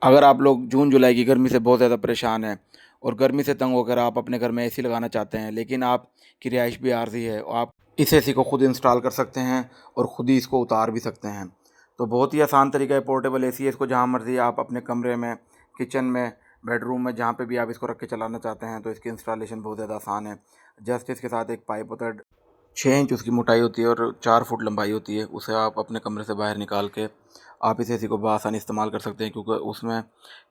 अगर आप लोग जून जुलाई की गर्मी से बहुत ज़्यादा परेशान हैं और गर्मी से तंग होकर आप अपने घर में एसी लगाना चाहते हैं, लेकिन आपकी रिहाइश भी आरज़ी है और आप इस एसी को खुद इंस्टॉल कर सकते हैं और ख़ुद ही इसको उतार भी सकते हैं। तो बहुत ही आसान तरीका है, पोर्टेबल एसी है। इसको जहाँ मर्ज़ी आप अपने कमरे में, किचन में, बेडरूम में, जहाँ पे भी आप इसको रख के चलाना चाहते हैं, तो इसकी इंस्टॉलेशन बहुत ज़्यादा आसान है। जस्ट इसके साथ एक पाइप होता है, 6 इंच उसकी मोटाई होती है और 4 फुट लंबाई होती है। उसे आप अपने कमरे से बाहर निकाल के आप इस एसी को बआसानी इस्तेमाल कर सकते हैं, क्योंकि उसमें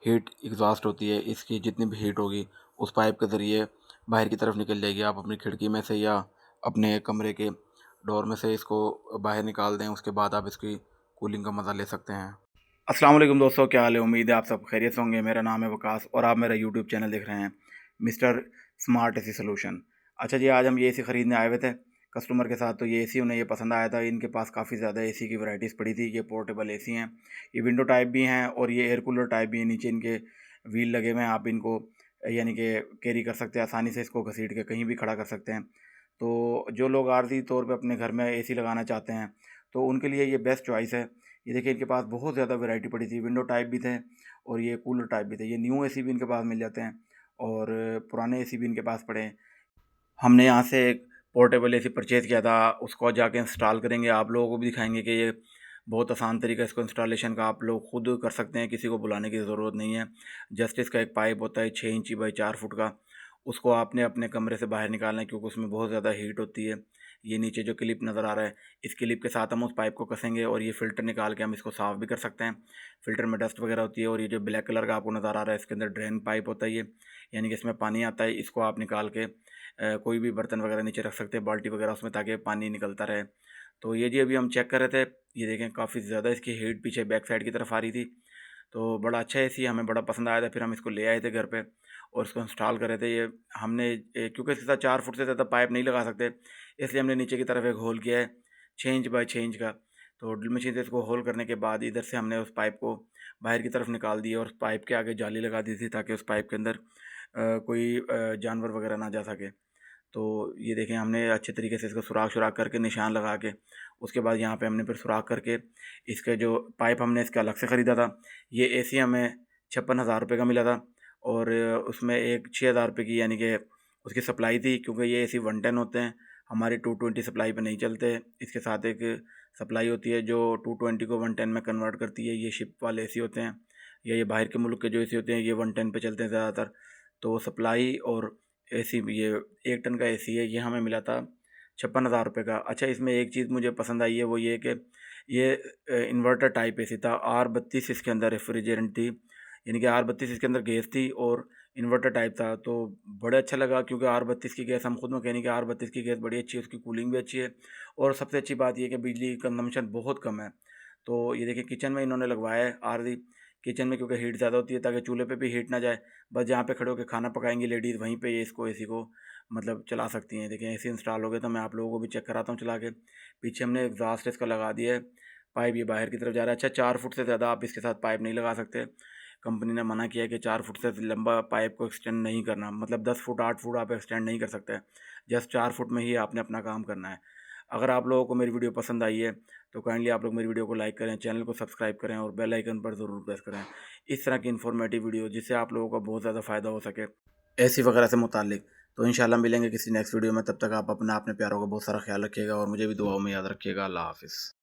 हीट एग्जॉस्ट होती है। इसकी जितनी भी हीट होगी उस पाइप के ज़रिए बाहर की तरफ निकल जाएगी। आप अपनी खिड़की में से या अपने कमरे के डोर में से इसको बाहर निकाल दें, उसके बाद आप इसकी कूलिंग का मज़ा ले सकते हैं। अस्सलाम वालेकुम दोस्तों, क्या हाल है? उम्मीद है आप सब खैरियत से होंगे। मेरा नाम है वकास और आप मेरा यूट्यूब चैनल देख रहे हैं, मिस्टर स्मार्ट एसी सोल्यूशन। अच्छा जी, आज हम ये एसी ख़रीदने आए हुए थे कस्टमर के साथ। तो ये एसी उन्हें ये पसंद आया था। इनके पास काफ़ी ज़्यादा एसी की वैरायटीज़ पड़ी थी। ये पोर्टेबल एसी हैं, ये विंडो टाइप भी हैं और ये एयर कूलर टाइप भी हैं। नीचे इनके व्हील लगे हुए हैं, आप इनको यानी कि कैरी कर सकते हैं आसानी से। इसको घसीट के कहीं भी खड़ा कर सकते हैं। तो जो लोग आर्जी तौर पे अपने घर में एसी लगाना चाहते हैं, तो उनके लिए ये बेस्ट चॉइस है। ये देखिए, इनके पास बहुत ज़्यादा वैरायटी पड़ी थी। विंडो टाइप भी थे और ये कूलर टाइप भी थे। ये न्यू एसी भी इनके पास मिल जाते हैं और पुराने एसी भी इनके पास पड़े हैं। हमने यहाँ से एक पोर्टेबल एसी परचेज़ किया था, उसको जाके इंस्टॉल करेंगे। आप लोगों को भी दिखाएंगे कि ये बहुत आसान तरीका है इसको इंस्टॉलेशन का। आप लोग खुद कर सकते हैं, किसी को बुलाने की ज़रूरत नहीं है। जस्ट इसका एक पाइप होता है 6 इंची बाई 4 फुट का, उसको आपने अपने कमरे से बाहर निकालना है, क्योंकि उसमें बहुत ज़्यादा हीट होती है। ये नीचे जो क्लिप नज़र आ रहा है, इस क्लिप के साथ हम उस पाइप को कसेंगे और ये फ़िल्टर निकाल के हम इसको साफ़ भी कर सकते हैं। फ़िल्टर में डस्ट वगैरह होती है। और ये जो ब्लैक कलर का आपको नज़र आ रहा है, इसके अंदर ड्रेन पाइप होता है ये, यानी कि इसमें पानी आता है। इसको आप निकाल के कोई भी बर्तन वगैरह नीचे रख सकते हैं, बाल्टी वगैरह उसमें, ताकि पानी निकलता रहे। तो ये जी अभी हम चेक कर रहे थे। ये देखें, काफ़ी ज़्यादा इसकी हीट पीछे बैक साइड की तरफ आ रही थी। तो बड़ा अच्छा एसी हमें बड़ा पसंद आया था। फिर हम इसको ले आए थे घर पे और इसको इंस्टॉल कर रहे थे। ये हमने क्योंकि इसके साथ 4 फुट से ज़्यादा पाइप नहीं लगा सकते, इसलिए हमने नीचे की तरफ एक होल किया है 6 इंच बाई 6 इंच का। तो ड्रिल मशीन से इसको होल करने के बाद इधर से हमने उस पाइप को बाहर की तरफ निकाल दिया और उस पाइप के आगे जाली लगा दी थी, ताकि उस पाइप के अंदर कोई जानवर वगैरह ना जा सके। तो ये देखें, हमने अच्छे तरीके से इसको सुराख सुराख करके निशान लगा के, उसके बाद यहाँ पे हमने फिर सुराख करके इसके जो पाइप हमने इसका अलग से ख़रीदा था। ये एसी हमें 56,000 रुपये का मिला था और उसमें एक 6,000 रुपये की यानी कि उसकी सप्लाई थी, क्योंकि ये एसी 110 होते हैं, हमारी 220 सप्लाई पे नहीं चलते। इसके साथ एक सप्लाई होती है जो 220 को 110 में कन्वर्ट करती है। ये शिप वाले एसी होते हैं, या ये बाहर के मुल्क के जो एसी होते हैं, ये 110 पे चलते हैं ज़्यादातर। तो सप्लाई और एसी ये 1 टन का एसी है, ये हमें मिला था 56,000 रुपये का। अच्छा, इसमें एक चीज़ मुझे पसंद आई है, वो ये कि ये इन्वर्टर टाइप एसी था। R32 इसके अंदर रेफ्रिजरेंट थी, यानी कि R32 इसके अंदर गैस थी और इन्वर्टर टाइप था। तो बड़ा अच्छा लगा, क्योंकि R32 की गैस, हम खुद मैकेनिक है, R32 की गैस बड़ी अच्छी है, उसकी कूलिंग भी अच्छी है और सबसे अच्छी बात यह कि बिजली कंजम्पशन बहुत कम है। तो ये देखिए, किचन में इन्होंने लगवाया है आरजी किचन में, क्योंकि हीट ज़्यादा होती है, ताकि चूल्हे पे भी हीट ना जाए। बस जहाँ पे खड़े होकर खाना पकाएंगी लेडीज़, वहीं पे ये इसको एसी को मतलब चला सकती हैं। देखें, एसी इंस्टॉल हो गया, तो मैं आप लोगों को भी चेक कराता हूँ चला के। पीछे हमने एग्जॉस्ट इसका लगा दिया है, पाइप ये बाहर की तरफ जा रहा है। अच्छा, 4 फुट से ज़्यादा आप इसके साथ पाइप नहीं लगा सकते। कंपनी ने मना किया है कि 4 फुट से लंबा पाइप को एक्सटेंड नहीं करना, मतलब 10 फुट 8 फुट आप एक्सटेंड नहीं कर सकते। जस्ट 4 फुट में ही आपने अपना काम करना है। अगर आप लोगों को मेरी वीडियो पसंद आई है, तो काइंडली आप लोग मेरी वीडियो को लाइक करें, चैनल को सब्सक्राइब करें और बेल आइकन पर ज़रूर प्रेस करें, इस तरह की इन्फॉर्मेटिव वीडियो जिससे आप लोगों को बहुत ज़्यादा फ़ायदा हो सके एसी वगैरह से मुतालिक। तो इंशाल्लाह मिलेंगे किसी नेक्स्ट वीडियो में। तब तक आप अपना, अपने प्यारों का बहुत सारा ख्याल रखिएगा और मुझे भी दुआओं में याद रखिएगा। अल्लाह हाफ़िज़।